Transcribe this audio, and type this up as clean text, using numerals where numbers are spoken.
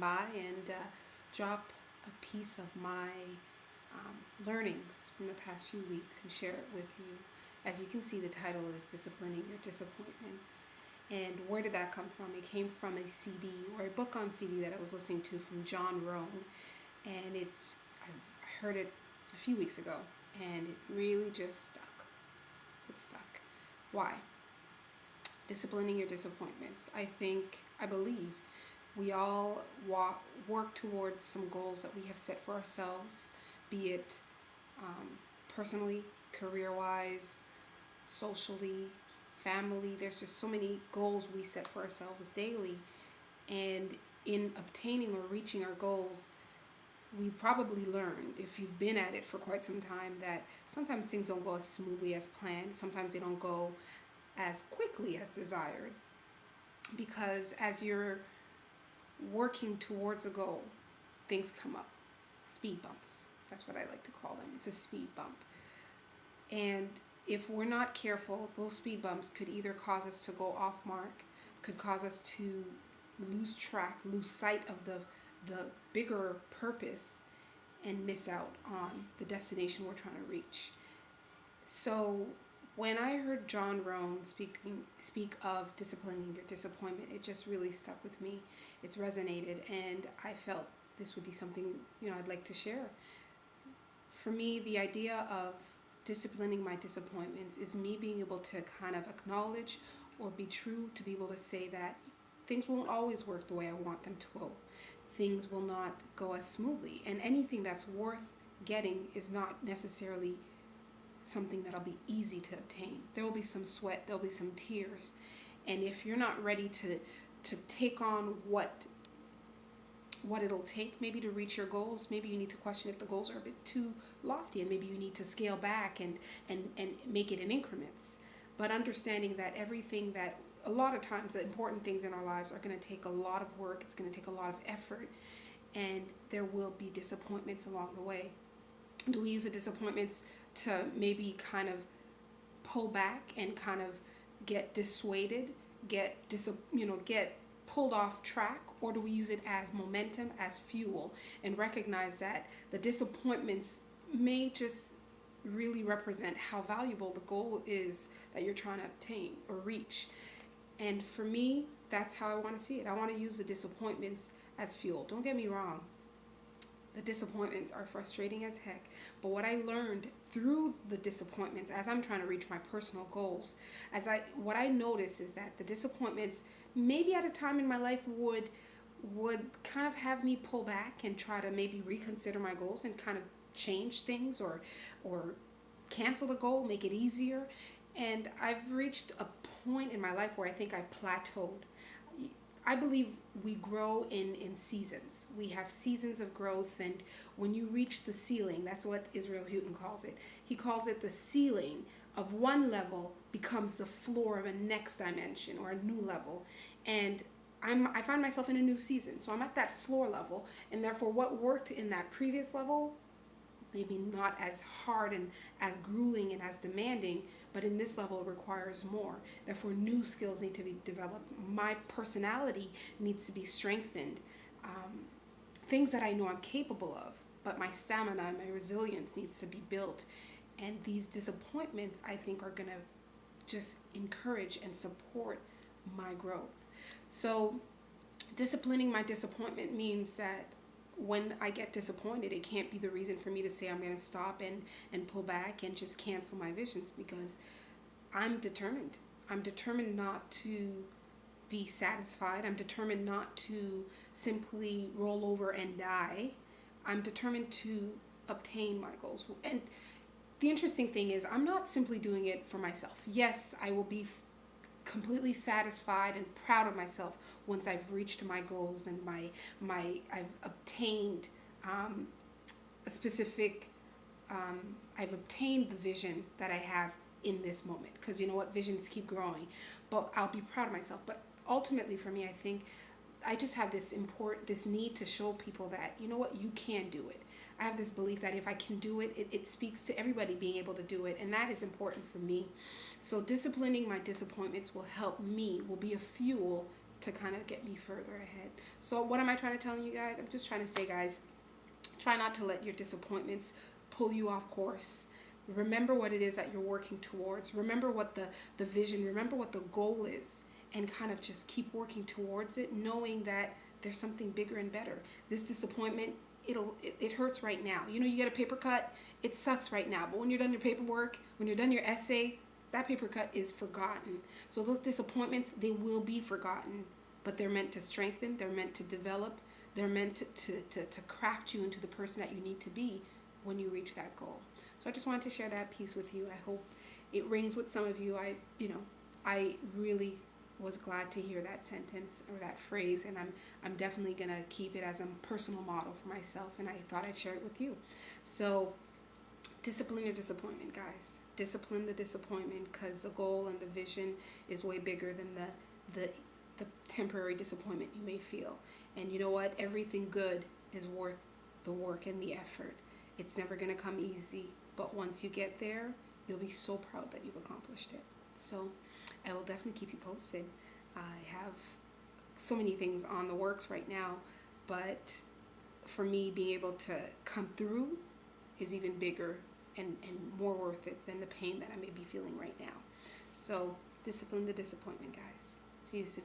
by and drop a piece of my learnings from the past few weeks and share it with you. As you can see, the title is Disciplining Your Disappointments. And where did that come from? It came from a CD or a book on CD that I was listening to from John Rohn. And I heard it a few weeks ago and it really just stuck. It stuck. Why? Disciplining your disappointments. I believe we all work towards some goals that we have set for ourselves, be it personally, career-wise, socially, family. There's just so many goals we set for ourselves daily. And in obtaining or reaching our goals, we've probably learned, if you've been at it for quite some time, that sometimes things don't go as smoothly as planned. Sometimes they don't go as quickly as desired. Because as you're working towards a goal, things come up. Speed bumps. That's what I like to call them. It's a speed bump. And if we're not careful, those speed bumps could either cause us to go off mark, could cause us to lose track, lose sight of the bigger purpose and miss out on the destination we're trying to reach. So when I heard John Rohn speak of disciplining your disappointment, it just really stuck with me. It's resonated, and I felt this would be something I'd like to share. For me, the idea of disciplining my disappointments is me being able to kind of acknowledge or be true to be able to say that things won't always work the way I want them to go. Things will not go as smoothly, and anything that's worth getting is not necessarily something that'll be easy to obtain. There will be some sweat, there'll be some tears, and if you're not ready to take on what it'll take maybe to reach your goals, maybe you need to question if the goals are a bit too lofty, and maybe you need to scale back and make it in increments. But understanding that a lot of times the important things in our lives are going to take a lot of work, it's going to take a lot of effort, and there will be disappointments along the way. Do we use the disappointments to maybe kind of pull back and kind of get dissuaded, get pulled off track, or do we use it as momentum, as fuel, and recognize that the disappointments may just really represent how valuable the goal is that you're trying to obtain or reach? And for me, that's how I want to see it. I want to use the disappointments as fuel. Don't get me wrong. The disappointments are frustrating as heck. But what I learned through the disappointments as I'm trying to reach my personal goals, what I noticed is that the disappointments maybe at a time in my life would kind of have me pull back and try to maybe reconsider my goals and kind of change things or cancel the goal, make it easier. And I've reached a point in my life where I think I plateaued. I believe we grow in seasons. We have seasons of growth, and when you reach the ceiling, that's what Israel Houghton calls it. He calls it the ceiling of one level becomes the floor of a next dimension or a new level. And I find myself in a new season. So I'm at that floor level, and therefore what worked in that previous level, maybe not as hard and as grueling and as demanding, but in this level it requires more. Therefore, new skills need to be developed. My personality needs to be strengthened. Things that I know I'm capable of, but my stamina and my resilience needs to be built. And these disappointments, I think, are going to just encourage and support my growth. So disciplining my disappointment means that when I get disappointed, it can't be the reason for me to say I'm going to stop and pull back and just cancel my visions, because I'm determined. I'm determined not to be satisfied. I'm determined not to simply roll over and die. I'm determined to obtain my goals. And the interesting thing is, I'm not simply doing it for myself. Yes, I will be completely satisfied and proud of myself once I've reached my goals and I've obtained a specific I've obtained the vision that I have in this moment, because you know what, visions keep growing. But I'll be proud of myself. But ultimately for me, I think I just have this need to show people that, you know what, you can do it. I have this belief that if I can do it, it speaks to everybody being able to do it, and that is important for me. So disciplining my disappointments will help me, will be a fuel to kind of get me further ahead. So what am I trying to tell you guys? I'm just trying to say, guys, try not to let your disappointments pull you off course. Remember what it is that you're working towards. Remember what the vision, remember what the goal is, and kind of just keep working towards it, knowing that there's something bigger and better. This disappointment, it hurts right now. You know, you get a paper cut, it sucks right now. But when you're done your paperwork, when you're done your essay, that paper cut is forgotten. So those disappointments, they will be forgotten, but they're meant to strengthen, they're meant to develop, they're meant to craft you into the person that you need to be when you reach that goal. So I just wanted to share that piece with you. I hope it rings with some of you. I really was glad to hear that sentence or that phrase, and I'm definitely gonna keep it as a personal model for myself, and I thought I'd share it with you. So discipline your disappointment, guys. Discipline the disappointment, because the goal and the vision is way bigger than the temporary disappointment you may feel. And you know what? Everything good is worth the work and the effort. It's never going to come easy, but once you get there, you'll be so proud that you've accomplished it. So I will definitely keep you posted. I have so many things on the works right now, but for me, being able to come through is even bigger and more worth it than the pain that I may be feeling right now. So discipline the disappointment, guys. See you soon.